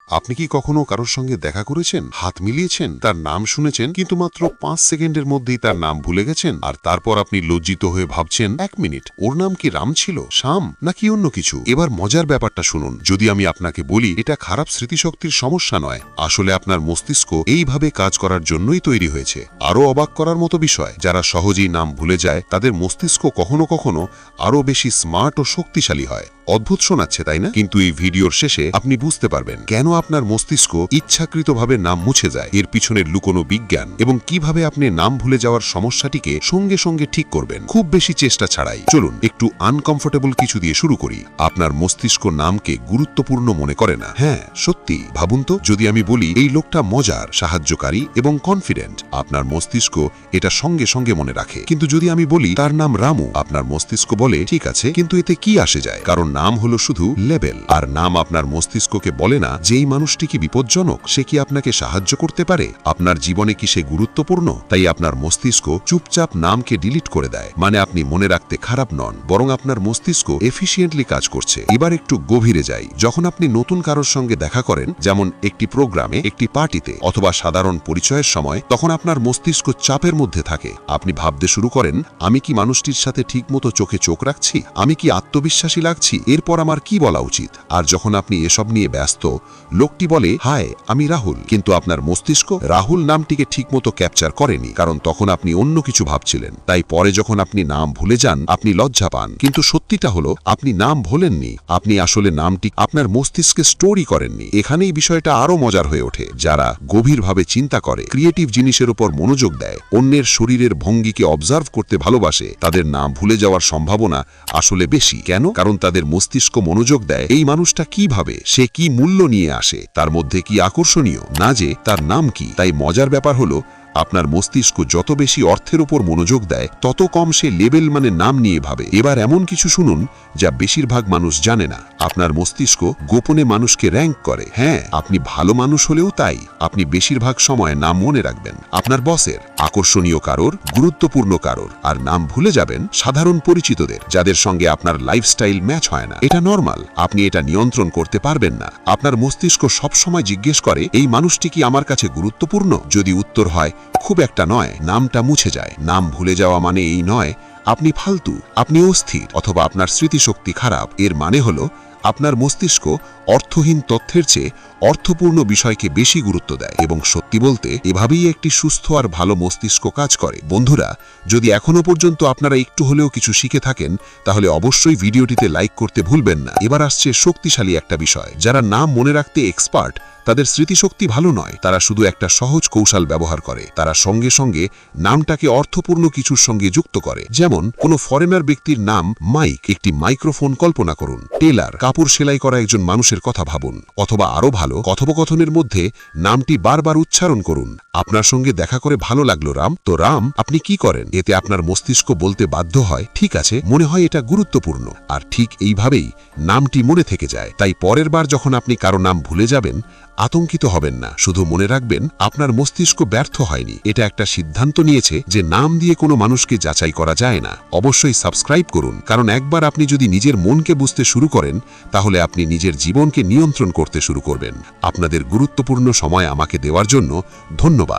আপনি কি কখনো কারোর সঙ্গে দেখা করেছেন, হাত মিলিয়েছেন, তার নাম শুনেছেন, কিন্তু মাত্র 5 সেকেন্ডের মধ্যেই তার নাম ভুলে গেছেন, আর তারপর আপনি লজ্জিত হয়ে ভাবছেন, 1 মিনিট, ওর নাম কি রাম ছিল, শ্যাম নাকি অন্য কিছু? এবার মজার ব্যাপারটা শুনুন। যদি আমি আপনাকে বলি এটা খারাপ স্মৃতিশক্তির সমস্যা নয়, আসলে আপনার মস্তিষ্ক এইভাবে কাজ করার জন্যই তৈরি হয়েছে। আরও অবাক করার মতো বিষয়, যারা সহজেই নাম ভুলে যায় তাদের মস্তিষ্ক কখনো কখনো আরও বেশি স্মার্ট ও শক্তিশালী হয়। অদ্ভুত শোনাচ্ছে, তাই না? কিন্তু এই ভিডিওর শেষে আপনি বুঝতে পারবেন কেন আপনার মস্তিষ্ক ইচ্ছাকৃতভাবে নাম মুছে যায়, এর পিছনের লুকোনো বিজ্ঞান, এবং কিভাবে আপনি নাম ভুলে যাওয়ার সমস্যাটিকে সঙ্গে সঙ্গে ঠিক করবেন খুব বেশি চেষ্টা ছাড়াই। চলুন একটু আনকমফোর্টেবল কিছু দিয়ে শুরু করি। আপনার মস্তিষ্ক নামকে গুরুত্বপূর্ণ মনে করে না। হ্যাঁ, সত্যি ভাবুন তো, যদি আমি বলি এই লোকটা মজার, সাহায্যকারী এবং কনফিডেন্ট, আপনার মস্তিষ্ক এটা সঙ্গে সঙ্গে মনে রাখে। কিন্তু যদি আমি বলি তার নাম রামু, আপনার মস্তিষ্ক বলে ঠিক আছে, কিন্তু এতে কি আসে যায়? কারণ নাম হলো শুধু লেবেল, আর নাম আপনার মস্তিষ্ককে বলে না যে এই মানুষটি কি বিপজ্জনক, সে কি আপনাকে সাহায্য করতে পারে, আপনার জীবনে কি সে গুরুত্বপূর্ণ। তাই আপনার মস্তিষ্ক চুপচাপ নামকে ডিলিট করে দেয়। মানে আপনি মনে রাখতে খারাপ নন, বরং আপনার মস্তিষ্ক এফিশিয়েন্টলি কাজ করছে। এবার একটু গভীরে যাই। যখন আপনি নতুন কারোর সঙ্গে দেখা করেন, যেমন একটি প্রোগ্রামে, একটি পার্টিতে অথবা সাধারণ পরিচয়ের সময়, তখন আপনার মস্তিষ্ক চাপের মধ্যে থাকে। আপনি ভাবতে শুরু করেন, আমি কি মানুষটির সাথে ঠিকমতো চোখে চোখ রাখছি, আমি কি আত্মবিশ্বাসী লাগছি, এরপর আমার কি বলা উচিত। আর যখন আপনি এসব নিয়ে ব্যস্ত, লোকটি বলে হাই আমি রাহুল, কিন্তু আপনার মস্তিষ্ক রাহুল নামটিকে ঠিকমতো ক্যাপচার করেনি, কারণ তখন আপনি অন্য কিছু ভাবছিলেন। তাই পরে যখন আপনি নাম ভুলে যান, আপনি লজ্জা পান। কিন্তু সত্যিটা হলো আপনি নাম ভোলেননি, আপনি আসলে নামটি আপনার মস্তিষ্কে স্টোরি করেননি। এখানেই বিষয়টা আরো মজার হয়ে ওঠে। যারা গভীরভাবে চিন্তা করে, ক্রিয়েটিভ জিনিসের উপর মনোযোগ দেয়, অন্যের শরীরের ভঙ্গিকে অবজার্ভ করতে ভালোবাসে, তাদের নাম ভুলে যাওয়ার সম্ভাবনা আসলে বেশি। কেন? কারণ তাদের মস্তিষ্ক মনোযোগ দেয় এই মানুষটা কি ভাবে, সে কি মূল্য নিয়ে আসে, তার মধ্যে কি আকর্ষণীয়, না যে তার নাম কি। তাই মজার ব্যাপার হলো আপনার মস্তিষ্ক যত বেশি অর্থের উপর মনোযোগ দেয়, তত কম সে লেবেল মানে নাম নিয়ে ভাবে। এবার এমন কিছু শুনুন যা বেশিরভাগ মানুষ জানে না। আপনার মস্তিষ্ক গোপনে মানুষকে র্যাঙ্ক করে। হ্যাঁ, আপনি ভালো মানুষ হলেও তাই। আপনি বেশিরভাগ সময় নাম মনে রাখবেন আপনার বসের, আকর্ষণীয় কারোর, গুরুত্বপূর্ণ কারোর, আর নাম ভুলে যাবেন সাধারণ পরিচিতদের, যাদের সঙ্গে আপনার লাইফস্টাইল ম্যাচ হয় না। এটা নরমাল, আপনি এটা নিয়ন্ত্রণ করতে পারবেন না। আপনার মস্তিষ্ক সবসময় জিজ্ঞেস করে এই মানুষটি কি আমার কাছে গুরুত্বপূর্ণ। যদি উত্তর হয় খুব একটা নয়, নামটা মুছে যায়। নাম ভুলে যাওয়া মানে এই নয় আপনি ফালতু, আপনি অস্থির, অথবা আপনার স্মৃতিশক্তি খারাপ। এর মানে হলো আপনার মস্তিষ্ক অর্থহীন তথ্যের চেয়ে অর্থপূর্ণ বিষয়কে বেশি গুরুত্ব দেয়। এবং সত্যি বলতে এভাবেই একটি সুস্থ আর ভালো মস্তিষ্ক কাজ করে। বন্ধুরা, যদি এখনো পর্যন্ত আপনারা একটু হলেও কিছু শিখে থাকেন, তাহলে অবশ্যই ভিডিওটিতে লাইক করতে ভুলবেন না। এবার আসছে শক্তিশালী একটা বিষয়। যারা নাম মনে রাখতে এক্সপার্ট, তাদের স্মৃতিশক্তি ভালো নয়, তারা শুধু একটা সহজ কৌশল ব্যবহার করে। তারা সঙ্গে সঙ্গে নামটাকে অর্থপূর্ণ কিছুর সঙ্গে যুক্ত করে। যেমন কোনো ফরেনার ব্যক্তির নাম মাইক, একটি মাইক্রোফোন কল্পনা করুন। টেলার, কাপড় সেলাই করা একজন মানুষের কথা ভাবুন। অথবা আরো ভালো, কথোপকথনের মধ্যে নামটি বারবার উচ্চারণ করুন। আপনার সঙ্গে দেখা করে ভালো লাগলো রাম। তো রাম, আপনি কি করেন? এতে আপনার মস্তিষ্ক বলতে বাধ্য হয় ঠিক আছে, মনে হয় এটা গুরুত্বপূর্ণ। আর ঠিক এইভাবেই নামটি মনে থেকে যায়। তাই পরের বার যখন আপনি কারো নাম ভুলে যাবেন, আতঙ্কিত হবেন না। শুধু মনে রাখবেন আপনার মস্তিষ্ক ব্যর্থ হয়নি, এটা একটা সিদ্ধান্ত নিয়েছে যে নাম দিয়ে কোনো মানুষকে যাচাই করা যায় না। অবশ্যই সাবস্ক্রাইব করুন, কারণ একবার আপনি যদি নিজের মনকে বুঝতে শুরু করেন, তাহলে আপনি নিজের জীবনকে নিয়ন্ত্রণ করতে শুরু করবেন। আপনাদের গুরুত্বপূর্ণ সময় আমাকে দেওয়ার জন্য ধন্যবাদ।